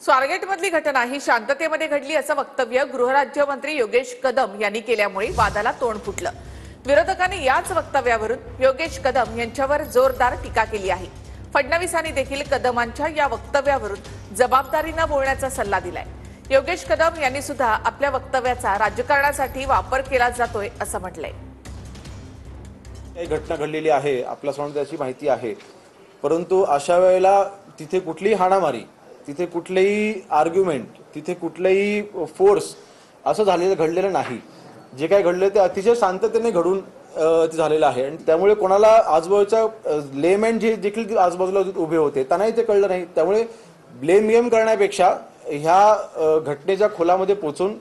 स्वारगेटमधली घटना ही शांततेमध्ये घडली असं वक्तव्य गृहराज्यमंत्री योगेश कदम यांनी केल्यामुळे वादाला तोंड फुटलं। विरोधकांनी याच वक्तव्यावरून योगेश कदम यांच्यावर जोरदार टीका केली आहे। फडणवीसांनी देखील कदमांच्या या वक्तव्यावरून जबाबदारीने बोलण्याचा सल्ला दिलाय। योगेश कदम यांनी सुद्धा आपल्या वक्तव्याचा राजकारणासाठी वापर केला जातोय असं म्हटलंय। ही घटना घडलेली आहे, आपल्या समोर त्याची माहिती आहे, परंतु अशा वेळेला तिथे कुठलीही हाणामारी, तिथे कुठलेही आर्ग्युमेंट, तिथे कुठलेही फोर्स असं घडलेलं नाही। जे काय घडले ते अतिशय शांततेने घडून ते झालेलं आहे आणि त्यामुळे कोणाला आजूबाजूच्या लेमॅन जे देखील आजूबाजूला उभे होते त्यांनाही ते कळलं नाही। त्यामुळे ब्लेम गेम करण्यापेक्षा ह्या घटनेच्या खोलामध्ये पोहोचून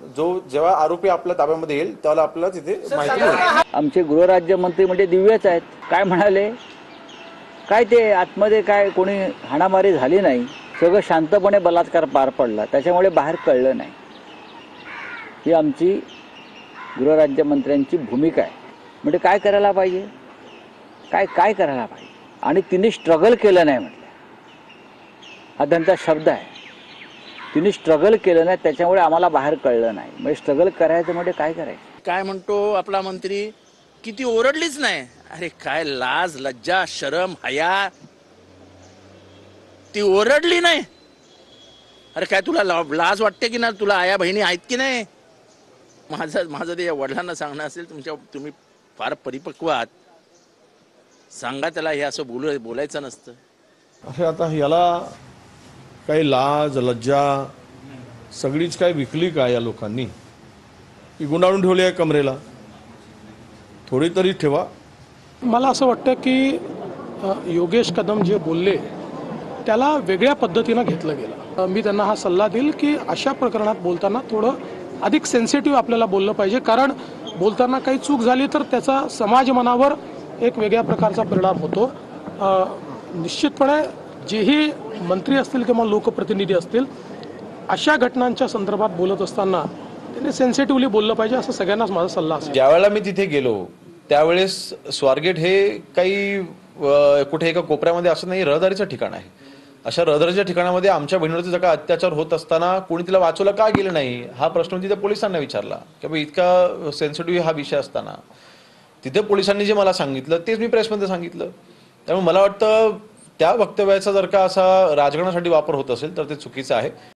जेव्हा आरोपी आपल्या ताब्यामध्ये येईल त्याला आपल्याला तिथे माहिती मिळेल। आमचे गृहराज्यमंत्री म्हणजे दिव्यच आहेत। काय म्हणाले, काय ते आतमध्ये काय कोणी हाणामारी झाली नाही, सगळं शांतपणे बलात्कार पार पडला, त्याच्यामुळे बाहेर कळलं नाही। ही आमची गृहराज्यमंत्र्यांची भूमिका आहे। म्हणजे काय करायला पाहिजे, काय करायला पाहिजे, आणि तिने स्ट्रगल केलं नाही म्हटलं, हा त्यांचा शब्द आहे। तिने स्ट्रगल केलं नाही, त्याच्यामुळे आम्हाला बाहेर कळलं नाही। म्हणजे स्ट्रगल करायचं म्हणजे काय करायचं। काय म्हणतो आपला मंत्री, किती ओरडलीच नाही। अरे काय लाज लज्जा शरम हया, ती ओरडली नाही। अरे काय तुला लाज वाटते की ना, तुला आया बहिणी आहेत की नाही। माझं ते वडिलांना सांगणं असेल, तुम्ही फार परिपक्व आहात, सांगा त्याला हे असं बोलायचं नसतं। अरे आता याला काही लाज लज्जा सगळीच काय विकली का या लोकांनी, ही गुंडाळून ठेवली आहे कमरेला, थोडी तरी ठेवा। मला असं वाटतं की योगेश कदम जे बोलले त्याला वेगळ्या पद्धतीनं घेतलं गेलं। मी त्यांना हा सल्ला देईल की अशा प्रकरणात बोलताना थोडं अधिक सेन्सिटिव्ह आपल्याला बोललं पाहिजे, कारण बोलताना काही चूक झाली तर त्याचा समाज मनावर एक वेगळ्या प्रकारचा परिणाम होतो। निश्चितपणे जेही मंत्री असतील किंवा लोकप्रतिनिधी असतील, अशा घटनांच्या संदर्भात बोलत असताना त्यांनी सेन्सिटिव्हली बोललं पाहिजे, असं सगळ्यांनाच माझा सल्ला असेल। ज्यावेळेला मी तिथे गेलो त्यावेळेस स्वारगेट हे काही कुठे एका कोपऱ्यामध्ये असं नाही, रहदारीचं ठिकाण आहे। अशा रहदारीच्या ठिकाणामध्ये आमच्या बहिणीवरती जर का अत्याचार होत असताना कोणी तिला वाचवलं का गेलं नाही, हा प्रश्न तिथे पोलिसांना विचारला की बाबा इतका सेन्सिटिव्ह हा विषय असताना तिथे पोलिसांनी जे मला सांगितलं तेच मी प्रेसमध्ये सांगितलं। त्यामुळे मला वाटतं त्या वक्तव्याचा जर का असा राजकारणासाठी वापर होत असेल तर ते चुकीचं आहे।